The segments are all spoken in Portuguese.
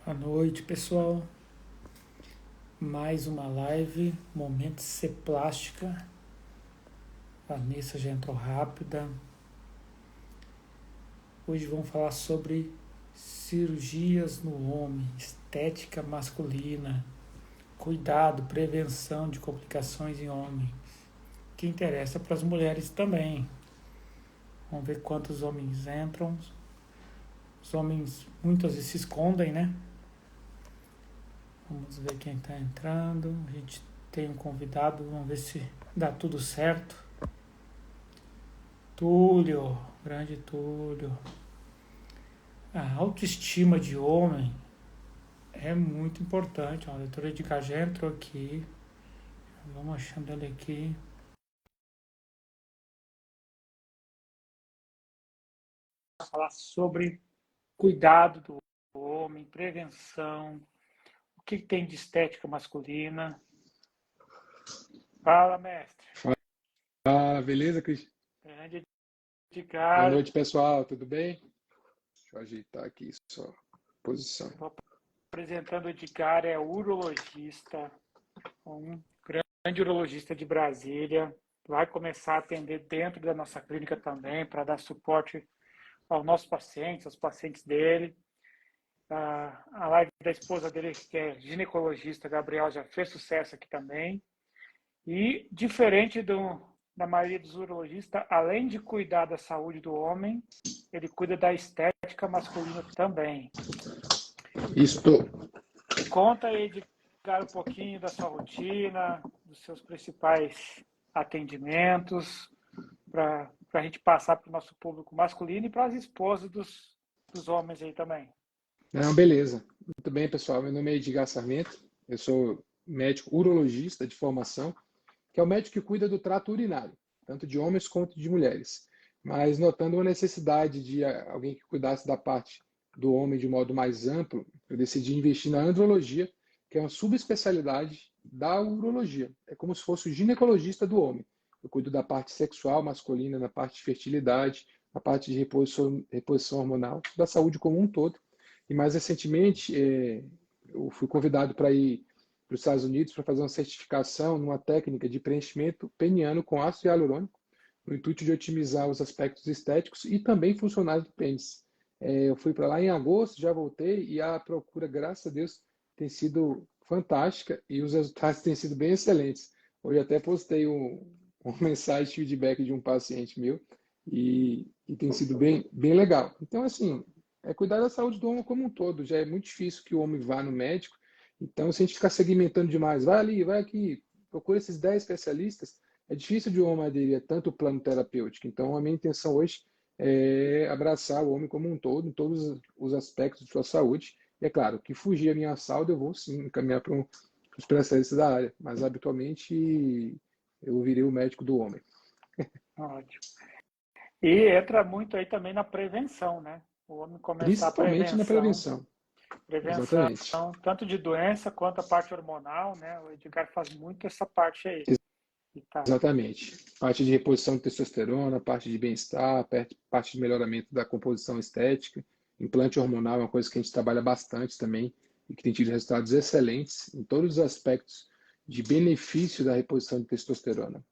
Boa noite, pessoal. Mais uma live, Momento Ser Plástica. A Vanessa já entrou rápida. Hoje vamos falar sobre cirurgias no homem, estética masculina, cuidado, prevenção de complicações em homens, que interessa para as mulheres também. Vamos ver quantos homens entram. Os homens muitas vezes se escondem, né? Vamos ver quem está entrando. A gente tem um convidado, vamos ver se dá tudo certo. Túlio, grande Túlio. A autoestima de homem é muito importante. O doutor Edgar já entrou aqui. Vamos achando ele aqui. Falar sobre cuidado do homem, prevenção, o que tem de estética masculina. Fala, mestre. Ah, beleza, Cris? Grande Boa Edgar. noite, pessoal. Tudo bem? Deixa eu ajeitar aqui só a posição. Estou apresentando o Edgar, é urologista, um grande urologista de Brasília. Vai começar a atender dentro da nossa clínica também, para dar suporte aos nossos pacientes, aos pacientes dele. A live da esposa dele, que é ginecologista, Gabriel, já fez sucesso aqui também. E, diferente da maioria dos urologistas, além de cuidar da saúde do homem, ele cuida da estética masculina também. Estou. Conta aí, Edgar, um pouquinho da sua rotina, dos seus principais atendimentos, para a gente passar para o nosso público masculino e para as esposas dos homens aí também. Não, beleza. Muito bem, pessoal. Meu nome é Edgar Sarmento. Eu sou médico urologista de formação, que é o médico que cuida do trato urinário, tanto de homens quanto de mulheres. Mas notando uma necessidade de alguém que cuidasse da parte do homem de modo mais amplo, eu decidi investir na andrologia, que é uma subespecialidade da urologia. É como se fosse o ginecologista do homem. Eu cuido da parte sexual masculina, na parte de fertilidade, na parte de reposição hormonal, da saúde como um todo. E mais recentemente, eu fui convidado para ir para os Estados Unidos para fazer uma certificação numa técnica de preenchimento peniano com ácido hialurônico, no intuito de otimizar os aspectos estéticos e também funcionais do pênis. Eu fui para lá em agosto, já voltei e a procura, graças a Deus, tem sido fantástica e os resultados têm sido bem excelentes. Hoje até postei uma mensagem de feedback de um paciente meu e tem sido bem legal. Então, assim, é cuidar da saúde do homem como um todo. Já é muito difícil que o homem vá no médico. Então, se a gente ficar segmentando demais, vai ali, vai aqui, procura esses 10 especialistas, é difícil de um homem aderir a tanto plano terapêutico. Então, a minha intenção hoje é abraçar o homem como um todo, em todos os aspectos de sua saúde. E é claro, que fugir a minha saúde, eu vou sim encaminhar para os especialistas da área, mas habitualmente eu virei o médico do homem. Ótimo. E entra muito aí também na prevenção, né? O homem começar a Principalmente na prevenção. prevenção Exatamente. tanto de doença quanto a parte hormonal, né? O Edgar faz muito essa parte aí. Tá. Exatamente. Parte de reposição de testosterona, parte de bem-estar, parte de melhoramento da composição estética. Implante hormonal é uma coisa que a gente trabalha bastante também e que tem tido resultados excelentes em todos os aspectos de benefício da reposição de testosterona.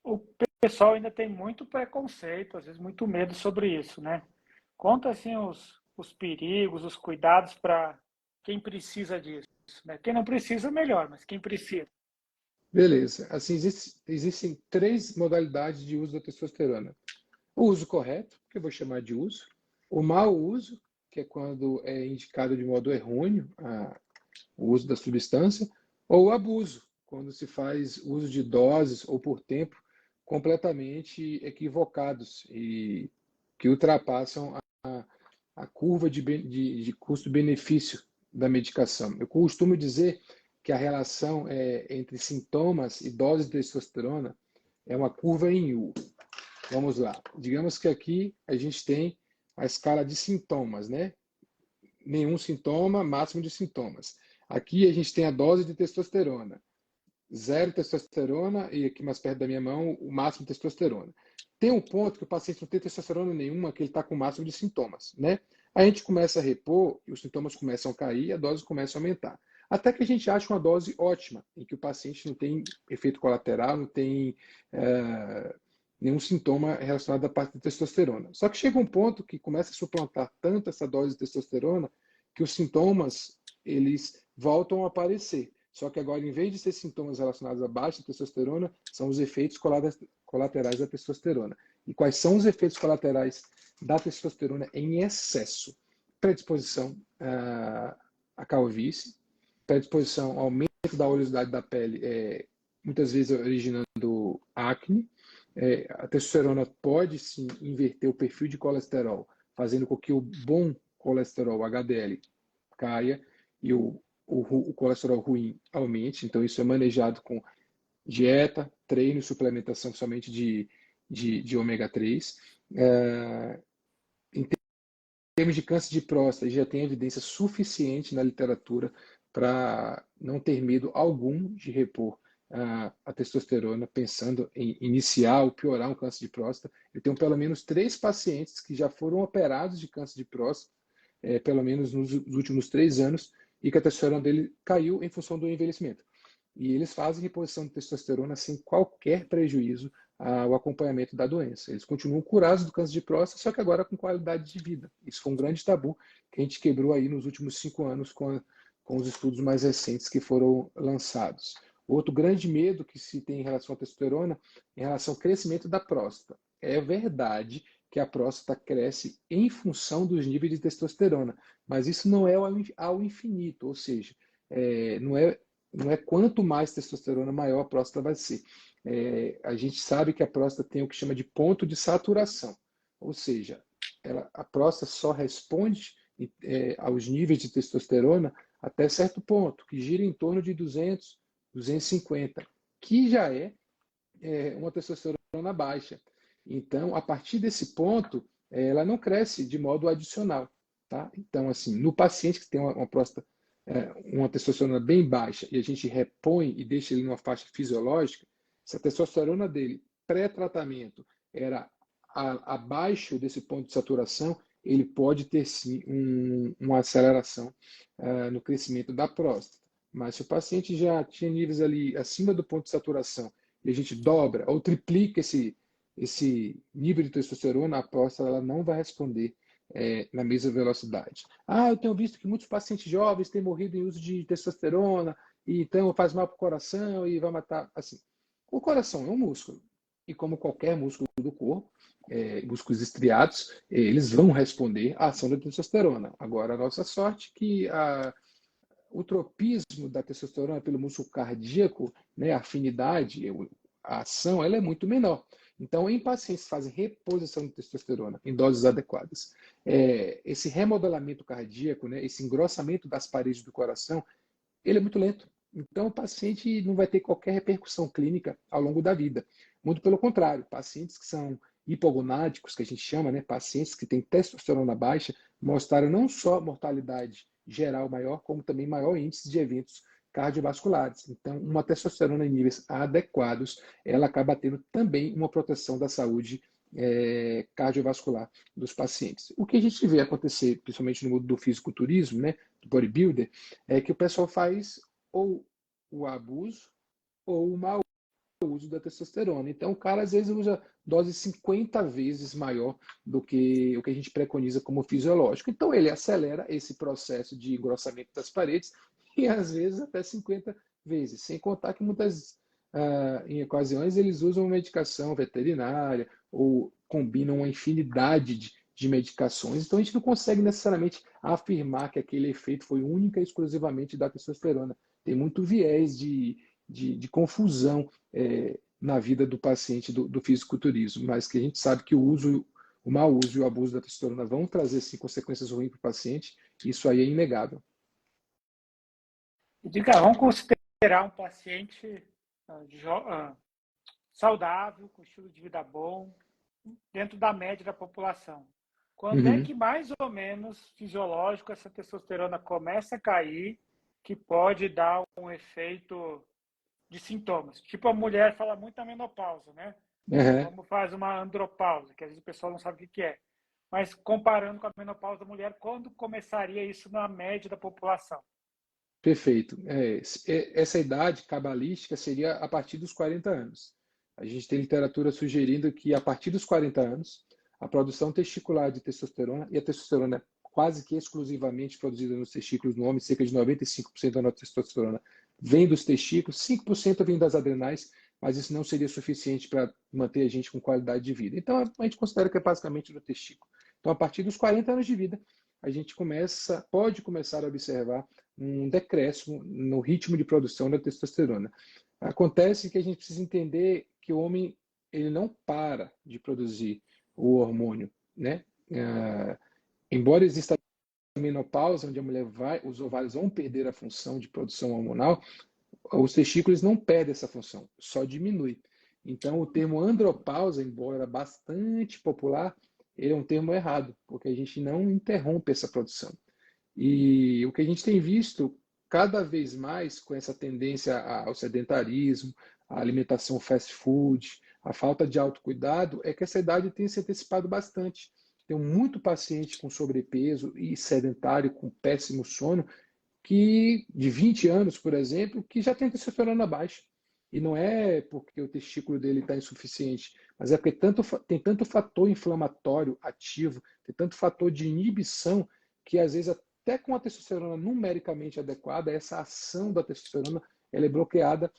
O pessoal ainda tem muito preconceito, às vezes muito medo sobre isso, né? Conta assim os perigos, os cuidados para quem precisa disso, né? Quem não precisa, melhor, mas quem precisa. Beleza. Assim, existem 3 modalidades de uso da testosterona. O uso correto, que eu vou chamar de uso. O mau uso, que é quando é indicado de modo errôneo o uso da substância. Ou o abuso, quando se faz uso de doses ou por tempo completamente equivocados e que ultrapassam a curva de custo-benefício da medicação. Eu costumo dizer que a relação entre sintomas e dose de testosterona é uma curva em U. Vamos lá. Digamos que aqui a gente tem a escala de sintomas, né? Nenhum sintoma, máximo de sintomas. Aqui a gente tem a dose de testosterona. 0 testosterona e aqui mais perto da minha mão o máximo de testosterona. Tem um ponto que o paciente não tem testosterona nenhuma, que ele está com o máximo de sintomas, né? A gente começa a repor, e os sintomas começam a cair, a dose começa a aumentar. Até que a gente acha uma dose ótima, em que o paciente não tem efeito colateral, não tem nenhum sintoma relacionado à parte da testosterona. Só que chega um ponto que começa a suplantar tanto essa dose de testosterona que os sintomas eles voltam a aparecer. Só que agora, em vez de ser sintomas relacionados à baixa testosterona, são os efeitos colaterais da testosterona. E quais são os efeitos colaterais da testosterona em excesso? Predisposição à calvície, predisposição ao aumento da oleosidade da pele, muitas vezes originando acne. A testosterona pode sim inverter o perfil de colesterol, fazendo com que o bom colesterol, HDL, caia e o colesterol ruim aumente. Então, isso é manejado com dieta, treino, suplementação somente de ômega 3. Em termos de câncer de próstata, já tem evidência suficiente na literatura para não ter medo algum de repor a testosterona, pensando em iniciar ou piorar um câncer de próstata. Eu tenho pelo menos 3 pacientes que já foram operados de câncer de próstata, pelo menos nos últimos 3 anos, e que a testosterona dele caiu em função do envelhecimento. E eles fazem reposição de testosterona sem qualquer prejuízo ao acompanhamento da doença. Eles continuam curados do câncer de próstata, só que agora com qualidade de vida. Isso foi um grande tabu que a gente quebrou aí nos últimos 5 anos com os estudos mais recentes que foram lançados. Outro grande medo que se tem em relação à testosterona é em relação ao crescimento da próstata. É verdade que a próstata cresce em função dos níveis de testosterona, mas isso não é ao infinito, ou seja, não é quanto mais testosterona, maior a próstata vai ser. A gente sabe que a próstata tem o que chama de ponto de saturação, ou seja, a próstata só responde aos níveis de testosterona até certo ponto, que gira em torno de 200, 250, que já é uma testosterona baixa. Então, a partir desse ponto, ela não cresce de modo adicional. Tá? Então, assim, no paciente que tem uma próstata, uma testosterona bem baixa, e a gente repõe e deixa ele numa faixa fisiológica, se a testosterona dele, pré-tratamento, era abaixo desse ponto de saturação, ele pode ter sim uma aceleração no crescimento da próstata. Mas se o paciente já tinha níveis ali acima do ponto de saturação, e a gente dobra ou triplica esse nível de testosterona, a próstata ela não vai responder na mesma velocidade. Eu tenho visto que muitos pacientes jovens têm morrido em uso de testosterona, e então faz mal para o coração e vai matar. Assim, o coração é um músculo, e como qualquer músculo do corpo, músculos estriados, eles vão responder à ação da testosterona. Agora, a nossa sorte é que o tropismo da testosterona pelo músculo cardíaco, né, a afinidade, a ação, ela é muito menor. Então, em pacientes que fazem reposição de testosterona em doses adequadas, esse remodelamento cardíaco, né, esse engrossamento das paredes do coração, ele é muito lento. Então, o paciente não vai ter qualquer repercussão clínica ao longo da vida. Muito pelo contrário, pacientes que são hipogonádicos, que a gente chama, né, pacientes que têm testosterona baixa, mostraram não só mortalidade geral maior, como também maior índice de eventos cardiovasculares. Então, uma testosterona em níveis adequados, ela acaba tendo também uma proteção da saúde cardiovascular dos pacientes. O que a gente vê acontecer, principalmente no mundo do fisiculturismo, né, do bodybuilder, é que o pessoal faz ou o abuso ou o mau uso da testosterona. Então, o cara às vezes usa dose 50 vezes maior do que o que a gente preconiza como fisiológico. Então, ele acelera esse processo de engrossamento das paredes e às vezes até 50 vezes. Sem contar que em ocasiões, eles usam medicação veterinária ou combinam uma infinidade de medicações. Então, a gente não consegue necessariamente afirmar que aquele efeito foi única e exclusivamente da testosterona. Tem muito viés de confusão na vida do paciente do fisiculturismo, mas que a gente sabe que o mau uso e o abuso da testosterona vão trazer sim, consequências ruins para o paciente. Isso aí é inegável. Diga, vamos considerar um paciente saudável, com estilo de vida bom, dentro da média da população. Quando é que mais ou menos fisiológico essa testosterona começa a cair, que pode dar um efeito de sintomas? Tipo, a mulher fala muito na menopausa, né? Vamos fazer uma andropausa, que às vezes o pessoal não sabe o que é. mas comparando com a menopausa da mulher, quando começaria isso na média da população? Perfeito. Essa idade cabalística seria a partir dos 40 anos. A gente tem literatura sugerindo que a partir dos 40 anos, a produção testicular de testosterona, e a testosterona é quase que exclusivamente produzida nos testículos no homem, cerca de 95% da nossa testosterona vem dos testículos, 5% vem das adrenais, mas isso não seria suficiente para manter a gente com qualidade de vida. Então, a gente considera que é basicamente do testículo. Então, a partir dos 40 anos de vida, a gente pode começar a observar um decréscimo no ritmo de produção da testosterona. Acontece que a gente precisa entender que o homem ele não para de produzir o hormônio, né? Embora exista a menopausa, onde a mulher os ovários vão perder a função de produção hormonal, os testículos não perdem essa função, só diminui. Então, o termo andropausa, embora bastante popular, ele é um termo errado, porque a gente não interrompe essa produção. E o que a gente tem visto cada vez mais com essa tendência ao sedentarismo, à alimentação fast food, a falta de autocuidado, é que essa idade tem se antecipado bastante. Tem muito paciente com sobrepeso e sedentário, com péssimo sono, que de 20 anos, por exemplo, que já tem testosterona baixa. E não é porque o testículo dele está insuficiente, mas é porque tem tanto fator inflamatório ativo, tem tanto fator de inibição, que às vezes até com a testosterona numericamente adequada, essa ação da testosterona ela é bloqueada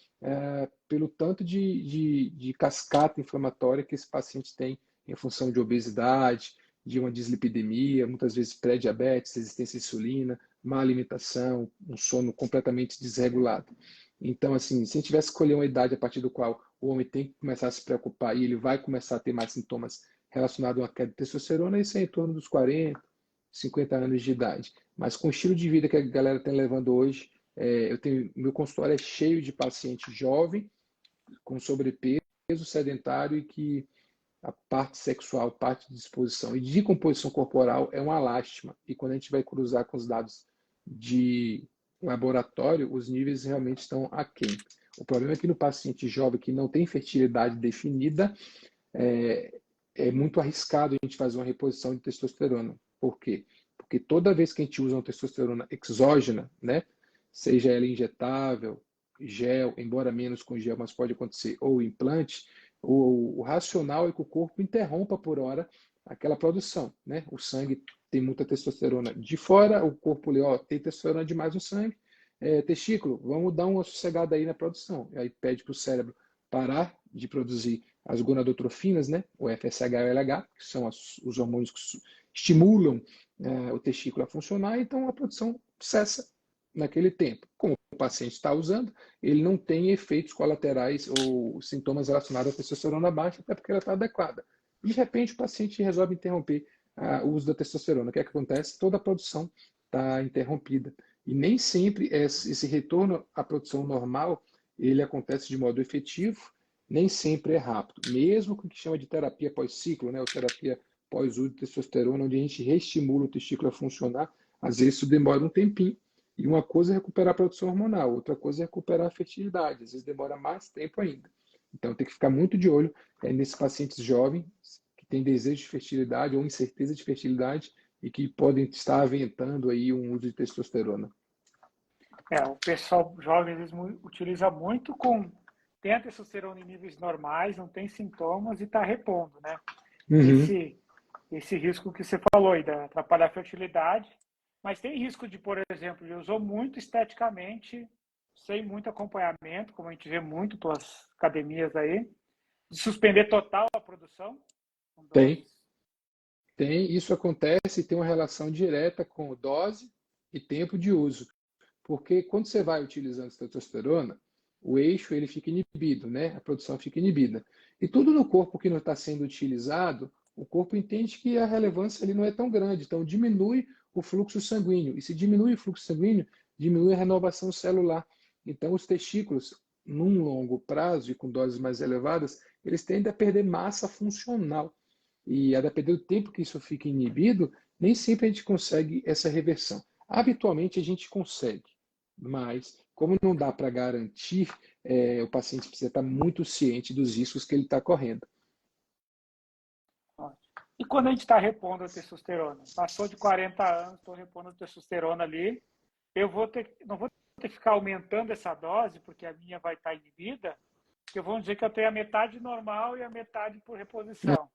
pelo tanto de cascata inflamatória que esse paciente tem em função de obesidade, de uma dislipidemia, muitas vezes pré-diabetes, resistência à insulina, má alimentação, um sono completamente desregulado. Então, assim, se a gente tivesse que escolher uma idade a partir do qual o homem tem que começar a se preocupar e ele vai começar a ter mais sintomas relacionados à queda de testosterona, isso é em torno dos 40, 50 anos de idade. Mas com o estilo de vida que a galera está levando hoje, meu consultório é cheio de paciente jovem, com sobrepeso, sedentário e que a parte sexual, parte de disposição e de composição corporal é uma lástima. E quando a gente vai cruzar com os dados de laboratório, os níveis realmente estão aquém. O problema é que no paciente jovem que não tem fertilidade definida, é muito arriscado a gente fazer uma reposição de testosterona. Por quê? Porque toda vez que a gente usa uma testosterona exógena, né, seja ela injetável, gel, embora menos com gel, mas pode acontecer, ou implante, o racional é que o corpo interrompa por hora aquela produção, né? O sangue tem muita testosterona de fora, o corpo tem testosterona demais no sangue, testículo, vamos dar uma sossegada aí na produção. E aí pede para o cérebro parar de produzir as gonadotrofinas, né? O FSH e o LH, que são os hormônios que estimulam o testículo a funcionar, então a produção cessa naquele tempo. Como o paciente está usando, ele não tem efeitos colaterais ou sintomas relacionados à testosterona baixa, até porque ela está adequada. De repente, o paciente resolve interromper o uso da testosterona. O que é que acontece? Toda a produção está interrompida. E nem sempre esse retorno à produção normal ele acontece de modo efetivo, nem sempre é rápido. Mesmo com o que chama de terapia pós-ciclo, né, ou terapia pós-uso de testosterona, onde a gente reestimula o testículo a funcionar, às vezes isso demora um tempinho. E uma coisa é recuperar a produção hormonal, outra coisa é recuperar a fertilidade. Às vezes demora mais tempo ainda. Então tem que ficar muito de olho nesses pacientes jovens que têm desejo de fertilidade ou incerteza de fertilidade e que podem estar aventando aí um uso de testosterona. O pessoal jovem às vezes utiliza muito tem a testosterona em níveis normais, não tem sintomas e está repondo, né? Uhum. Esse risco que você falou aí, de atrapalhar a fertilidade, mas tem risco de, por exemplo, ele usou muito esteticamente, sem muito acompanhamento, como a gente vê muito pelas academias aí, de suspender total a produção com Tem. doses. Isso acontece e tem uma relação direta com dose e tempo de uso. Porque quando você vai utilizando testosterona, o eixo ele fica inibido, né? A produção fica inibida. E tudo no corpo que não está sendo utilizado, o corpo entende que a relevância ali não é tão grande, então diminui o fluxo sanguíneo. E se diminui o fluxo sanguíneo, diminui a renovação celular. Então os testículos, num longo prazo e com doses mais elevadas, eles tendem a perder massa funcional. E a depender do tempo que isso fica inibido, nem sempre a gente consegue essa reversão. Habitualmente a gente consegue, mas como não dá para garantir, o paciente precisa estar muito ciente dos riscos que ele está correndo. E quando a gente está repondo a testosterona? Passou de 40 anos, estou repondo a testosterona ali, não vou ter que ficar aumentando essa dose, porque a minha vai estar inibida, porque vão dizer que eu tenho a metade normal e a metade por reposição.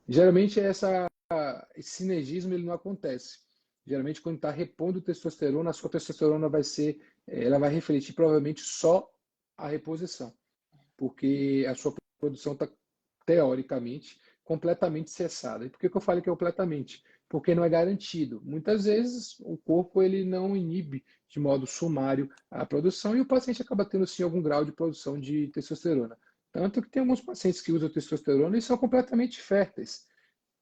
Geralmente esse sinergismo ele não acontece. Geralmente quando está repondo testosterona, a sua testosterona ela vai refletir provavelmente só a reposição, porque a sua produção está teoricamente completamente cessada. E por que eu falei que é completamente? Porque não é garantido. Muitas vezes o corpo ele não inibe de modo sumário a produção e o paciente acaba tendo sim algum grau de produção de testosterona. Tanto que tem alguns pacientes que usam testosterona e são completamente férteis.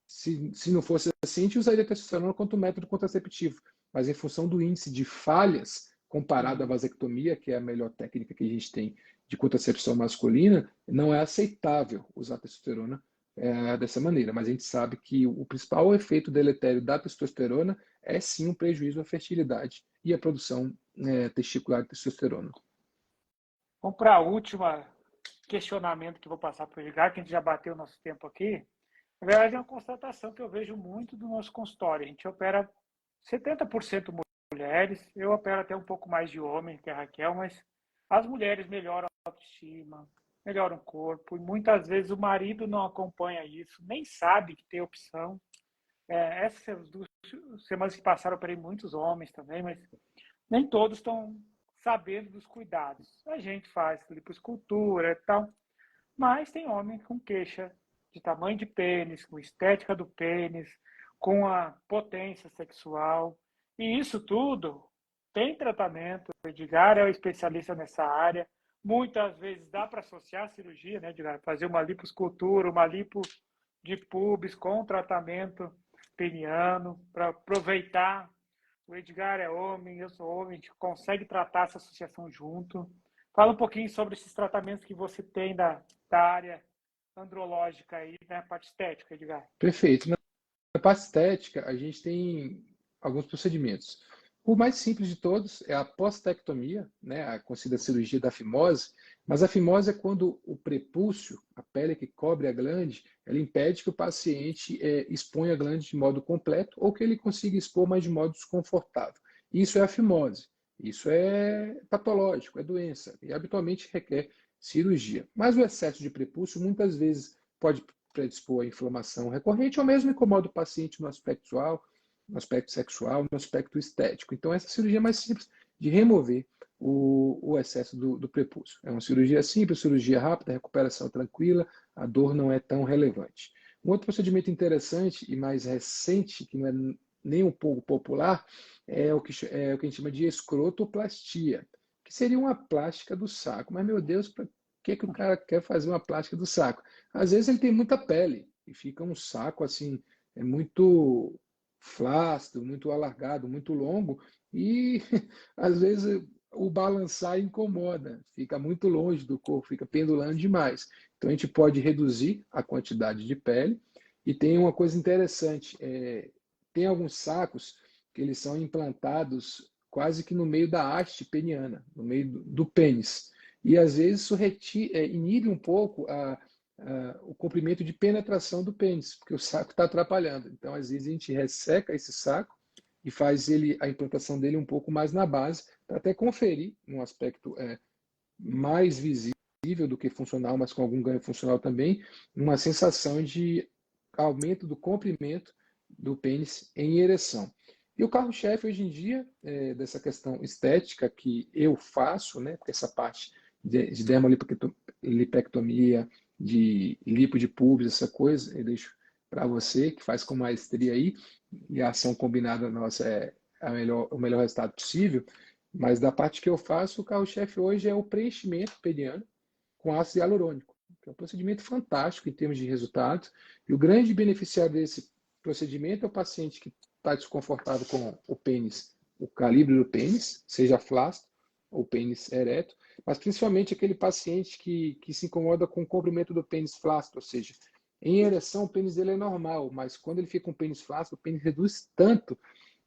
Se não fosse assim, a gente usaria a testosterona quanto método contraceptivo. Mas em função do índice de falhas comparado à vasectomia, que é a melhor técnica que a gente tem de contracepção masculina, não é aceitável usar a testosterona dessa maneira. Mas a gente sabe que o principal efeito deletério da testosterona é sim um prejuízo à fertilidade e à produção testicular de testosterona. Vamos para o último questionamento que vou passar para o Edgar, que a gente já bateu o nosso tempo aqui. Na verdade, é uma constatação que eu vejo muito do nosso consultório. A gente opera 70% mulheres, eu opero até um pouco mais de homem, que é a Raquel, mas as mulheres melhoram a autoestima, melhoram o corpo, e muitas vezes o marido não acompanha isso, nem sabe que tem opção. Essas 2 semanas que passaram, eu operei muitos homens também, mas nem todos estão sabendo dos cuidados. A gente faz lipoescultura e tal, mas tem homem com queixa de tamanho de pênis, com estética do pênis, com a potência sexual. E isso tudo tem tratamento. O Edgar é o especialista nessa área. Muitas vezes dá para associar a cirurgia, né, Edgar? Fazer uma lipoescultura, uma lipo de pubis com tratamento peniano, para aproveitar. O Edgar é homem, eu sou homem, a gente consegue tratar essa associação junto. Fala um pouquinho sobre esses tratamentos que você tem da área andrológica aí, né, parte estética, Edgar. Perfeito. Na parte estética, a gente tem alguns procedimentos. O mais simples de todos é a postectomia, né, a conhecida cirurgia da fimose, mas a fimose é quando o prepúcio, a pele que cobre a glande, ela impede que o paciente exponha a glande de modo completo ou que ele consiga expor, mas de modo desconfortável. Isso é a fimose. Isso é patológico, é doença e habitualmente requer cirurgia. Mas o excesso de prepúcio muitas vezes pode predispor à inflamação recorrente ou mesmo incomoda o paciente no aspecto sexual, no aspecto estético. Então, essa cirurgia é mais simples de remover o excesso do prepúcio. É uma cirurgia simples, cirurgia rápida, recuperação tranquila, a dor não é tão relevante. Um outro procedimento interessante e mais recente, que não é nem um pouco popular, é o que a gente chama de escrotoplastia, que seria uma plástica do saco. Mas, meu Deus, para que o cara quer fazer uma plástica do saco? Às vezes ele tem muita pele e fica um saco assim, muito flácido, muito alargado, muito longo e às vezes o balançar incomoda, fica muito longe do corpo, fica pendulando demais. Então a gente pode reduzir a quantidade de pele e tem uma coisa interessante, tem alguns sacos que eles são implantados quase que no meio da haste peniana, no meio do pênis. E às vezes isso inibe um pouco o comprimento de penetração do pênis, porque o saco está atrapalhando. Então, às vezes, a gente resseca esse saco e faz a implantação dele um pouco mais na base, para até conferir um aspecto mais visível do que funcional, mas com algum ganho funcional também, uma sensação de aumento do comprimento do pênis em ereção. E o carro-chefe hoje em dia, dessa questão estética que eu faço, né, porque essa parte de dermolipectomia, de lipo de pubis, essa coisa, eu deixo para você, que faz com maestria aí, e a ação combinada nossa é o melhor resultado possível, mas da parte que eu faço, o carro-chefe hoje é o preenchimento peniano com ácido hialurônico, que é um procedimento fantástico em termos de resultados, e o grande beneficiário desse procedimento é o paciente que está desconfortável com o pênis, o calibre do pênis, seja flácido ou pênis ereto, mas principalmente aquele paciente que se incomoda com o comprimento do pênis flácido, ou seja, em ereção o pênis dele é normal, mas quando ele fica com o pênis flácido, o pênis reduz tanto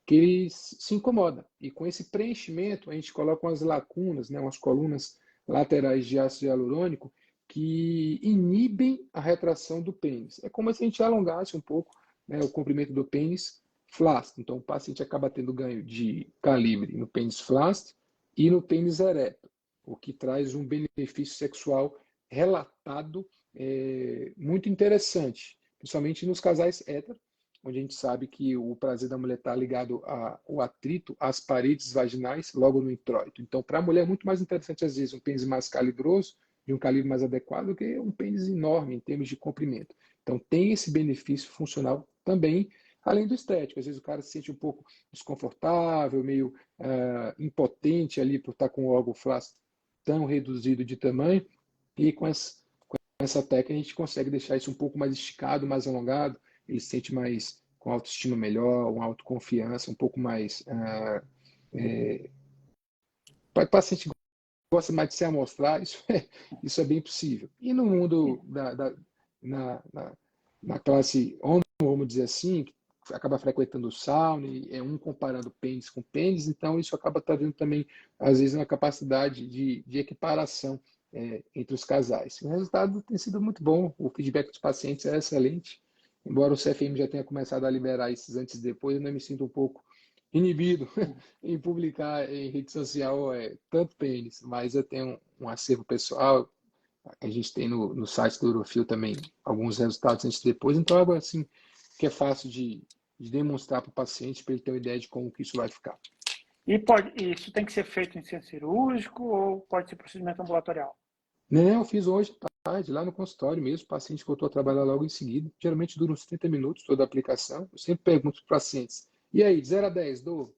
que ele se incomoda. E com esse preenchimento, a gente coloca umas lacunas, né, umas colunas laterais de ácido hialurônico, que inibem a retração do pênis. É como se a gente alongasse um pouco, né, o comprimento do pênis flácido. Então, o paciente acaba tendo ganho de calibre no pênis flácido e no pênis ereto, o que traz um benefício sexual relatado muito interessante, principalmente nos casais héteros, onde a gente sabe que o prazer da mulher está ligado ao atrito às paredes vaginais, logo no introito. Então, para a mulher é muito mais interessante, às vezes, um pênis mais calibroso, de um calibre mais adequado, do que um pênis enorme em termos de comprimento. Então, tem esse benefício funcional também, além do estético. Às vezes o cara se sente um pouco desconfortável, meio impotente ali por estar com o órgão flácido tão reduzido de tamanho, e com essa técnica a gente consegue deixar isso um pouco mais esticado, mais alongado, ele se sente mais com autoestima melhor, uma autoconfiança um pouco mais... o paciente gosta mais de se amostrar, isso é bem possível. E no mundo na classe homem, vamos dizer assim, que acaba frequentando o sauna, e é um comparando pênis com pênis, então isso acaba trazendo também, às vezes, uma capacidade de equiparação entre os casais. O resultado tem sido muito bom, o feedback dos pacientes é excelente, embora o CFM já tenha começado a liberar esses antes e depois, eu ainda me sinto um pouco inibido em publicar em rede social tanto pênis, mas eu tenho um acervo pessoal, a gente tem no site do Eurofil também alguns resultados antes e depois, então é algo assim que é fácil de demonstrar para o paciente, para ele ter uma ideia de como que isso vai ficar. E isso tem que ser feito em centro cirúrgico ou pode ser procedimento ambulatorial? Não, eu fiz hoje à tarde, lá no consultório mesmo, o paciente voltou a trabalhar logo em seguida, geralmente dura uns 30 minutos toda a aplicação, eu sempre pergunto para os pacientes, e aí, de 0 a 10, dou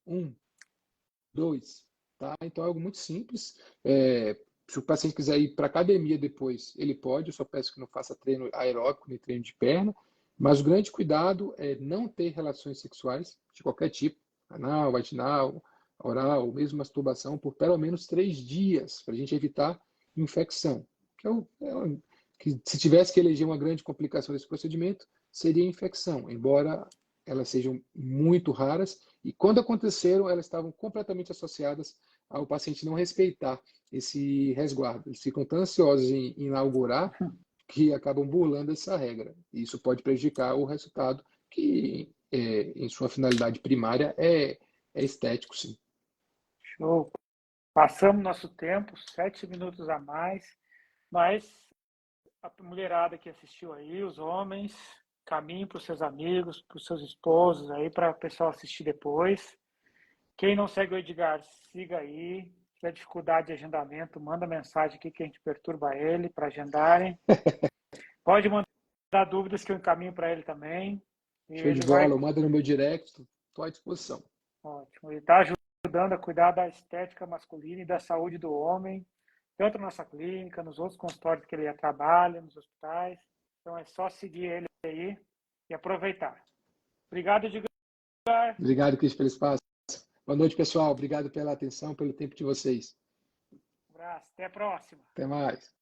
1, 2, tá? Então é algo muito simples. Se o paciente quiser ir para academia depois, ele pode, eu só peço que não faça treino aeróbico nem treino de perna, mas o grande cuidado é não ter relações sexuais de qualquer tipo, anal, vaginal, oral, ou mesmo masturbação, por pelo menos 3 dias, para a gente evitar infecção. Que se tivesse que eleger uma grande complicação desse procedimento, seria a infecção, embora elas sejam muito raras, e quando aconteceram, elas estavam completamente associadas ao paciente não respeitar esse resguardo. Eles ficam tão ansiosos em inaugurar que acabam burlando essa regra. E isso pode prejudicar o resultado, que em sua finalidade primária é estético, sim. Show. Passamos nosso tempo, 7 minutos a mais, mas a mulherada que assistiu aí, os homens, caminho para os seus amigos, para os seus esposos aí, para o pessoal assistir depois. Quem não segue o Edgar, siga aí. Se tiver dificuldade de agendamento, manda mensagem aqui que a gente perturba ele para agendarem. Pode mandar dúvidas que eu encaminho para ele também. Show de bola, manda no meu direct, estou à disposição. Ótimo. Ele está ajudando a cuidar da estética masculina e da saúde do homem, tanto na nossa clínica, nos outros consultórios que ele trabalha, nos hospitais. Então é só seguir ele aí e aproveitar. Obrigado, Edgar. Obrigado, Cris, pelo espaço. Boa noite, pessoal. Obrigado pela atenção, pelo tempo de vocês. Um abraço. Até a próxima. Até mais.